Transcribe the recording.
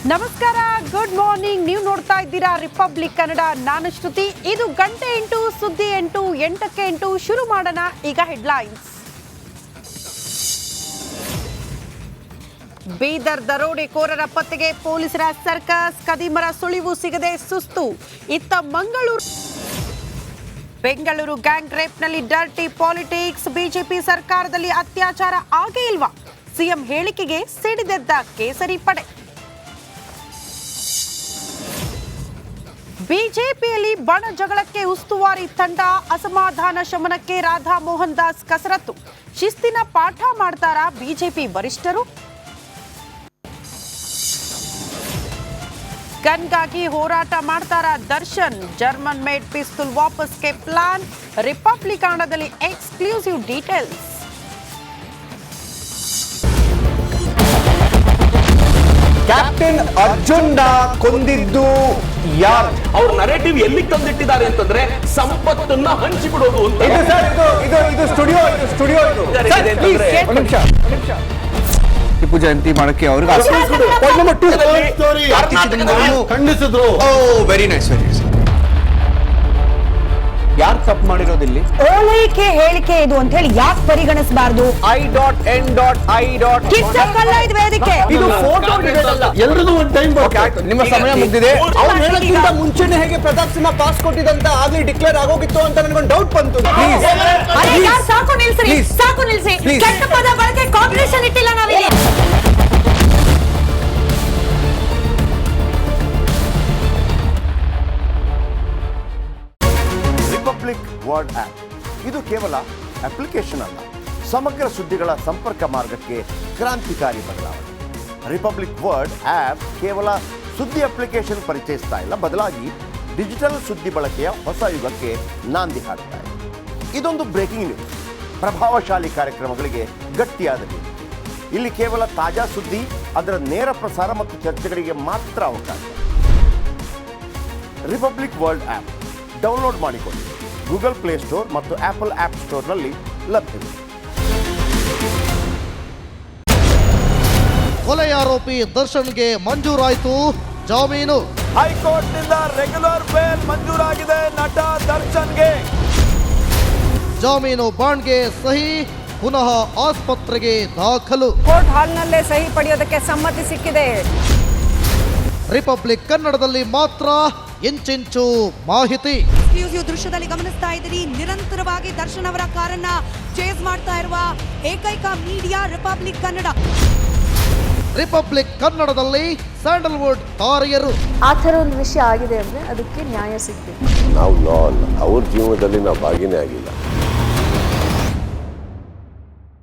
ನಮಸ್ಕಾರ, good morning. ನೀವು ನೋಡ್ತಾ ಇದ್ದೀರಾ ರಿಪಬ್ಲಿಕ್ ಕನ್ನಡ. ನಾನು ಶ್ರುತಿ. ಇದು ಗಂಟೆ 8 ಸುದ್ದಿ 8 8ಕ್ಕೆ 8 ಶುರು ಮಾಡೋಣ. ಈಗ ಹೆಡ್ಲೈನ್ಸ್. ಬೀದರ್ ದರೋಡೆಕೋರರ ಪತ್ತೆಗೆ ಪೊಲೀಸರ ಸರ್ಕಸ್. ಕದಿಮರ ಸುಳಿವು ಸಿಗದೆ ಸುಸ್ತು. ಇತ್ತ ಬೆಂಗಳೂರು ಗ್ಯಾಂಗ್ ರೇಪ್ನಲ್ಲಿ ಡರ್ಟಿ ಪಾಲಿಟಿಕ್ಸ್. ಬಿಜೆಪಿ ಸರ್ಕಾರದಲ್ಲಿ ಅತ್ಯಾಚಾರ ಆಗೇ ಇಲ್ವಾ? ಸಿಎಂ ಹೇಳಿಕೆಗೆ ಸಿಡಿದೆದ್ದ ಕೇಸರಿ ಪಡೆ. ಬಿಜೆಪಿಯಲ್ಲಿ ಬಣ ಜಗಳಕ್ಕೆ ಉಸ್ತುವಾರಿ ತಂಡ. ಅಸಮಾಧಾನ ಶಮನಕ್ಕೆ ರಾಧಾ ಮೋಹನ್ ದಾಸ್ ಕಸರತ್ತು. ಶಿಸ್ತಿನ ಪಾಠ ಮಾಡ್ತಾರಾ ಬಿಜೆಪಿ ವರಿಷ್ಠರು? ಗನ್ಗಾಗಿ ಹೋರಾಟ ಮಾಡ್ತಾರಾ ದರ್ಶನ್? ಜರ್ಮನ್ ಮೇಡ್ ಪಿಸ್ತೂಲ್ ವಾಪಸ್ಗೆ ಪ್ಲಾನ್. ರಿಪಬ್ಲಿಕಾಣದಲ್ಲಿ ಎಕ್ಸ್ಕ್ಲೂಸಿವ್ ಡೀಟೇಲ್ಸ್. ಕ್ಯಾಪ್ಟನ್ ಅರ್ಜುನ್ ಕೊಂದಿದ್ದು ಯಾರು? ಅವ್ರ ನರೇಟಿವ್ ಎಲ್ಲಿ ತಂದಿಟ್ಟಿದ್ದಾರೆ ಅಂತಂದ್ರೆ ಸಂಪತ್ತನ್ನ ಹಂಚಿಬಿಡೋದು ಅಂತ. ಇದು ಸ್ಟುಡಿಯೋ ಟಿಪ್ಪು ಜಯಂತಿ ಮಾಡಕ್ಕೆ ಅವ್ರಿಗೆ ಖಂಡಿಸಿದ್ರು. Very nice. ಯಾರು ತಪ್ಪು ಮಾಡಿರೋದಿಲ್ಲಿ? ಓಲೈಕೆ ಹೇಳಿಕೆ ಇದು ಅಂತ ಹೇಳಿ ಯಾಕೆ ಪರಿಗಣಿಸಬಾರದು? ಇದು ಫೋಟೋ ಎಲ್ರಿಗೂ ಒಂದು ಟೈಮ್. ನಿಮ್ಮ ಸಮಯ ಮುಗಿದಿದೆ. ಅವ್ರು ಹೇಳೋಕ್ಕಿಂತ ಮುಂಚೆನೆ ಹೇಗೆ ಪ್ರತಾಪ್ ಸಿಂಹ ಪಾಸ್ ಕೊಟ್ಟಿದಂತ ಆಗ್ಲಿ ಡಿಕ್ಲೇರ್ ಆಗೋಗಿತ್ತು ಅಂತ ನನಗೊಂದು ಡೌಟ್ ಬಂತು. ಸಾಕು ನಿಲ್ಸಿ. ಕೆಟ್ಟ ಪದ ಬಳಕೆ ಕಾಂಬಿನೇಷನ್ ಇಟ್ಟಿಲ್ಲ ನಾವಿಲ್ಲಿ. ರಿಪಬ್ಲಿಕ್ ವರ್ಡ್ ಆಪ್ ಇದು ಕೇವಲ ಅಪ್ಲಿಕೇಶನ್ ಅಲ್ಲ, ಸಮಗ್ರ ಸುದ್ದಿಗಳ ಸಂಪರ್ಕ ಮಾರ್ಗಕ್ಕೆ ಕ್ರಾಂತಿಕಾರಿ ಬದಲಾವಣೆ. ರಿಪಬ್ಲಿಕ್ ವರ್ಡ್ ಆಪ್ ಕೇವಲ ಸುದ್ದಿ ಅಪ್ಲಿಕೇಶನ್ ಪರಿಚಯಿಸ್ತಾ ಇಲ್ಲ, ಬದಲಾಗಿ ಡಿಜಿಟಲ್ ಸುದ್ದಿ ಬಳಕೆಯ ಹೊಸ ಯುಗಕ್ಕೆ ನಾಂದಿ ಹಾಡ್ತಾ ಇದೆ. ಇದೊಂದು ಬ್ರೇಕಿಂಗ್ ನ್ಯೂಸ್, ಪ್ರಭಾವಶಾಲಿ ಕಾರ್ಯಕ್ರಮಗಳಿಗೆ ಗಟ್ಟಿಯಾದ ನ್ಯೂಸ್. ಇಲ್ಲಿ ಕೇವಲ ತಾಜಾ ಸುದ್ದಿ, ಅದರ ನೇರ ಪ್ರಸಾರ ಮತ್ತು ಚರ್ಚೆಗಳಿಗೆ ಮಾತ್ರ ಅವಕಾಶ. ರಿಪಬ್ಲಿಕ್ ವರ್ಲ್ಡ್ ಆಪ್ ಡೌನ್ಲೋಡ್ ಮಾಡಿಕೊಳ್ಳಿ. ಗೂಗಲ್ ಪ್ಲೇಸ್ಟೋರ್ ಮತ್ತು ಆಪಲ್ ಆಪ್ ಸ್ಟೋರ್ನಲ್ಲಿ ಲಭ್ಯವಿದೆ. ಕೊಲೆಯಾರೋಪಿ ದರ್ಶನ್ಗೆ ಮಂಜೂರಾಯಿತು ಜಾಮೀನು. ಹೈಕೋರ್ಟ್ನಿಂದ ರೆಗ್ಯುಲರ್ ಬೇಲ್ ಮಂಜೂರಾಗಿದೆ ನಟ ದರ್ಶನ್ಗೆ. ಜಾಮೀನು ಬಾಂಡ್ಗೆ ಸಹಿ, ಪುನಃ ಆಸ್ಪತ್ರೆಗೆ ದಾಖಲು. ಕೋರ್ಟ್ ಹಾಲ್ನಲ್ಲೇ ಸಹಿ ಪಡೆಯೋದಕ್ಕೆ ಸಮ್ಮತಿ ಸಿಕ್ಕಿದೆ. ರಿಪಬ್ಲಿಕ್ ಕನ್ನಡದಲ್ಲಿ ಮಾತ್ರ ಇಂಚಿಂಚು ಮಾಹಿತಿ. ಎಕ್ಸ್ಕ್ಲೂಸಿವ್ ದೃಶ್ಯದಲ್ಲಿ ಗಮನಿಸ್ತಾ ಇದ್ದೀರಿ. ನಿರಂತರವಾಗಿ ದರ್ಶನ್ ಅವರ ಕಾರನ್ನ ಚೇಸ್ ಮಾಡ್ತಾ ಇರುವ ಏಕೈಕ ಮೀಡಿಯಾ ರಿಪಬ್ಲಿಕ್ ಕನ್ನಡ. ರಿಪಬ್ಲಿಕ್ ಕನ್ನಡದಲ್ಲಿ ಸ್ಯಾಂಡಲ್ವುಡ್ ತಾರೆಯರು. ಆ ಥರ ಒಂದು ವಿಷಯ ಆಗಿದೆ ಅಂದರೆ ಅದಕ್ಕೆ ನ್ಯಾಯ ಸಿಗ್ಬೇಕು. ನಾವು ಲಾ ಅಲ್ಲ, ಅವ್ರ ಜೀವನದಲ್ಲಿ ನಾವು ಭಾಗಿನೇ ಆಗಿಲ್ಲ.